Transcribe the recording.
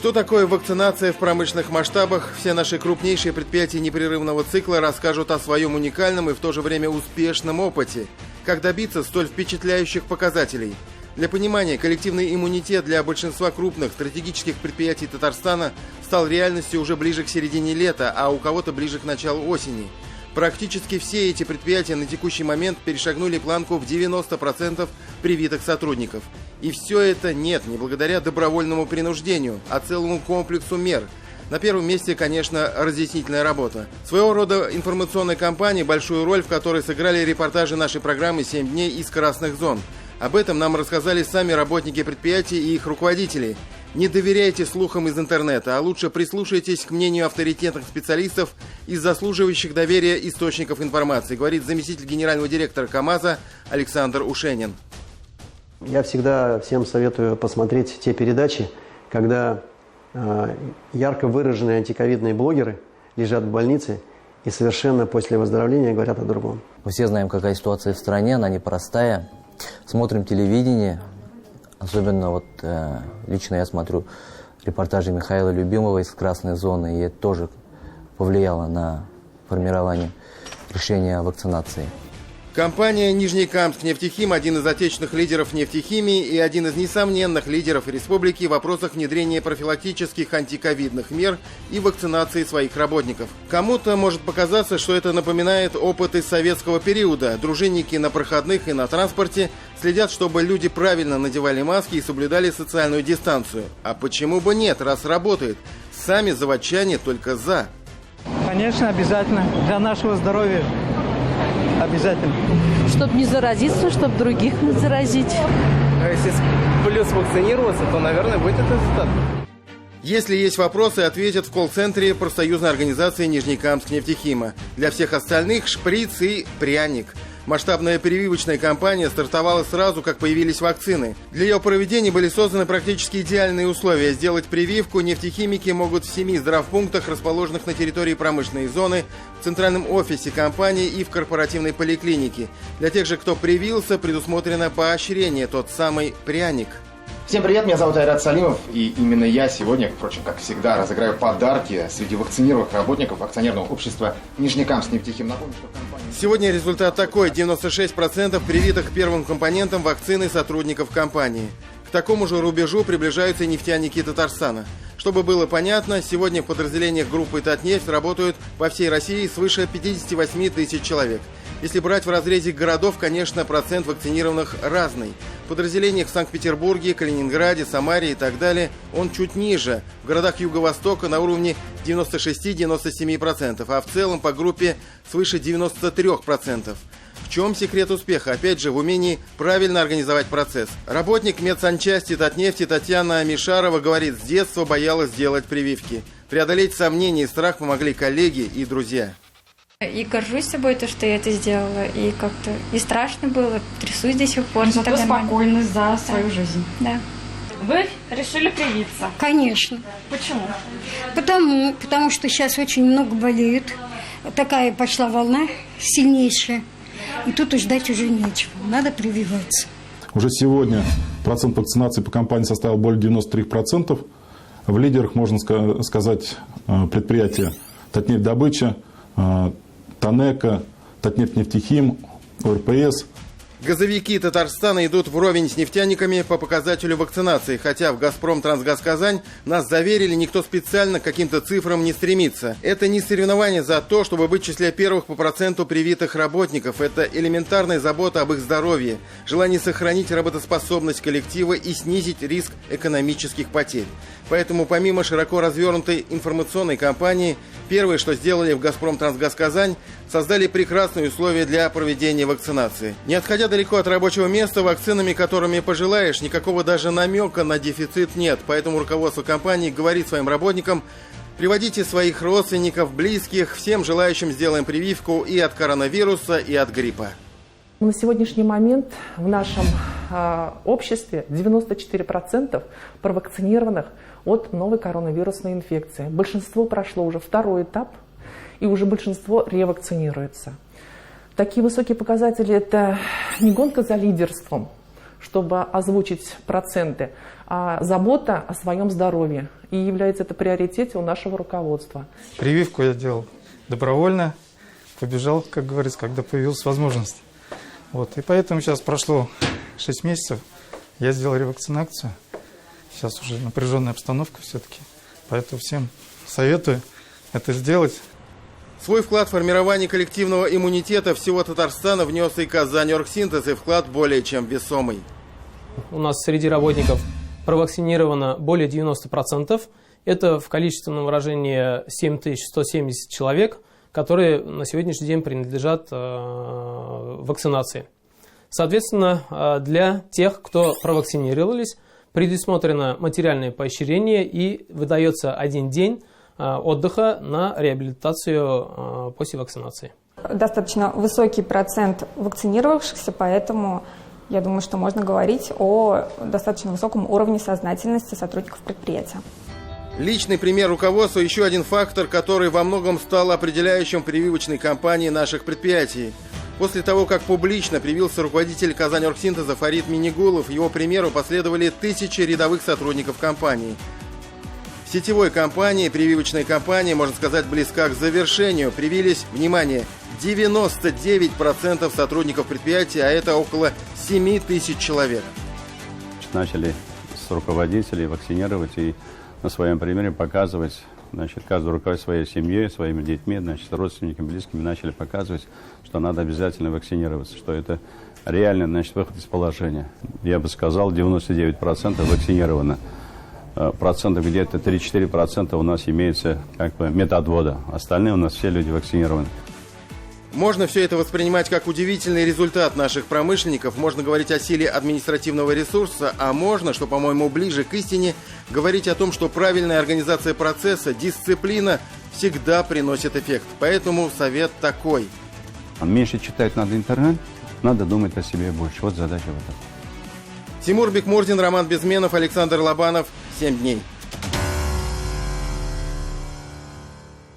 Что такое вакцинация в промышленных масштабах? Все наши крупнейшие предприятия непрерывного цикла расскажут о своем уникальном и в то же время успешном опыте. Как добиться столь впечатляющих показателей? Для понимания, коллективный иммунитет для большинства крупных стратегических предприятий Татарстана стал реальностью уже ближе к середине лета, а у кого-то ближе к началу осени. Практически все эти предприятия на текущий момент перешагнули планку в 90% привитых сотрудников. И все это не благодаря добровольному принуждению, а целому комплексу мер. На первом месте, конечно, разъяснительная работа. Своего рода информационная кампания, большую роль в которой сыграли репортажи нашей программы «7 дней из красных зон». Об этом нам рассказали сами работники предприятий и их руководители. Не доверяйте слухам из интернета, а лучше прислушайтесь к мнению авторитетных специалистов из заслуживающих доверия источников информации, говорит заместитель генерального директора КАМАЗа Александр Ушенин. Я всегда всем советую посмотреть те передачи, когда ярко выраженные антиковидные блогеры лежат в больнице и совершенно после выздоровления говорят о другом. Мы все знаем, какая ситуация в стране, она непростая. Смотрим телевидение, особенно лично я смотрю репортажи Михаила Любимова из «Красной зоны», и это тоже повлияло на формирование решения о вакцинации. Компания «Нижнекамскнефтехим» – один из отечественных лидеров нефтехимии и один из несомненных лидеров республики в вопросах внедрения профилактических антиковидных мер и вакцинации своих работников. Кому-то может показаться, что это напоминает опыт из советского периода. Дружинники на проходных и на транспорте следят, чтобы люди правильно надевали маски и соблюдали социальную дистанцию. А почему бы нет, раз работает? Сами заводчане только за. Конечно, обязательно. Для нашего здоровья. Обязательно. Чтобы не заразиться, чтобы других не заразить. Если плюс вакцинироваться, то, наверное, будет это результат. Если есть вопросы, ответят в колл-центре профсоюзной организации «Нижнекамскнефтехима». Для всех остальных шприц и пряник. Масштабная прививочная кампания стартовала сразу, как появились вакцины. Для ее проведения были созданы практически идеальные условия. Сделать прививку нефтехимики могут в 7 здравпунктах, расположенных на территории промышленной зоны, в центральном офисе компании и в корпоративной поликлинике. Для тех же, кто привился, предусмотрено поощрение, тот самый пряник. Всем привет, меня зовут Айрат Салимов, и именно я сегодня, впрочем, как всегда, разыграю подарки среди вакцинированных работников акционерного общества «Нижнекамскнефтехим». Напомню, что компания... Сегодня результат такой: 96% привитых первым компонентом вакцины сотрудников компании. К такому же рубежу приближаются и нефтяники Татарстана. Чтобы было понятно, сегодня в подразделениях группы «Татнефть» работают по всей России свыше 58 тысяч человек. Если брать в разрезе городов, конечно, процент вакцинированных разный. В подразделениях в Санкт-Петербурге, Калининграде, Самаре и так далее он чуть ниже. В городах Юго-Востока на уровне 96-97%, а в целом по группе свыше 93%. В чем секрет успеха? Опять же, в умении правильно организовать процесс. Работник медсанчасти Татнефти Татьяна Мишарова говорит, с детства боялась делать прививки. Преодолеть сомнения и страх помогли коллеги и друзья. И горжусь собой, то, что я это сделала. И как-то и страшно было, трясусь до сих пор. Зато спокойно за свою жизнь. Да. Вы решили привиться? Конечно. Почему? Потому что сейчас очень много болеют. Такая пошла волна сильнейшая. И тут ждать уже нечего. Надо прививаться. Уже сегодня процент вакцинации по компании составил более 93%. В лидерах, можно сказать, предприятия «Татнефть-добыча», «Танека», «Татнефть-нефтехим», ОРПС. Газовики Татарстана идут вровень с нефтяниками по показателю вакцинации, хотя в «Газпром Трансгаз Казань» нас заверили, никто специально к каким-то цифрам не стремится. Это не соревнование за то, чтобы быть в числе первых по проценту привитых работников. Это элементарная забота об их здоровье, желание сохранить работоспособность коллектива и снизить риск экономических потерь. Поэтому помимо широко развернутой информационной кампании, первое, что сделали в «Газпром Трансгаз Казань», создали прекрасные условия для проведения вакцинации. Не отходя далеко от рабочего места, вакцинами, которыми пожелаешь, никакого даже намека на дефицит нет. Поэтому руководство компании говорит своим работникам: приводите своих родственников, близких, всем желающим сделаем прививку и от коронавируса, и от гриппа. На сегодняшний момент в нашем обществе 94% провакцинированных от новой коронавирусной инфекции. Большинство прошло уже второй этап, и уже большинство ревакцинируется. Такие высокие показатели – это не гонка за лидерством, чтобы озвучить проценты, а забота о своем здоровье. И является это приоритетом у нашего руководства. Прививку я делал добровольно, побежал, как говорится, когда появилась возможность. Вот. И поэтому сейчас прошло 6 месяцев, я сделал ревакцинацию. Сейчас уже напряженная обстановка все-таки, поэтому всем советую это сделать. Свой вклад в формирование коллективного иммунитета всего Татарстана внес и Казань-Оргсинтез, и вклад более чем весомый. У нас среди работников провакцинировано более 90%. Это в количественном выражении 7170 человек, которые на сегодняшний день принадлежат вакцинации. Соответственно, для тех, кто провакцинировались, предусмотрено материальное поощрение и выдается 1 день отдыха на реабилитацию после вакцинации. Достаточно высокий процент вакцинировавшихся, поэтому я думаю, что можно говорить о достаточно высоком уровне сознательности сотрудников предприятия. Личный пример руководства – еще один фактор, который во многом стал определяющим в прививочной кампании наших предприятий. После того, как публично привился руководитель Казань-Оргсинтеза Фарид Минигулов, его примеру последовали тысячи рядовых сотрудников компании. В сетевой кампании, прививочная кампания, можно сказать, близка к завершению. Привились, внимание, 99% сотрудников предприятия, а это около 7 тысяч человек. Начали с руководителей вакцинировать и на своем примере показывать, каждый руководитель своей семьей, своими детьми, родственниками, близкими начали показывать, что надо обязательно вакцинироваться, что это реально, выход из положения. Я бы сказал, 99% вакцинировано. Процентов где-то 3-4% у нас имеется методвода. Остальные у нас все люди вакцинированы. Можно все это воспринимать как удивительный результат наших промышленников, можно говорить о силе административного ресурса, а можно, что, по-моему, ближе к истине, говорить о том, что правильная организация процесса, дисциплина всегда приносит эффект. Поэтому совет такой. Меньше читать надо интернет, надо думать о себе больше. Вот задача в этом. Тимур Бекмурзин, Роман Безменов, Александр Лобанов. 7 дней.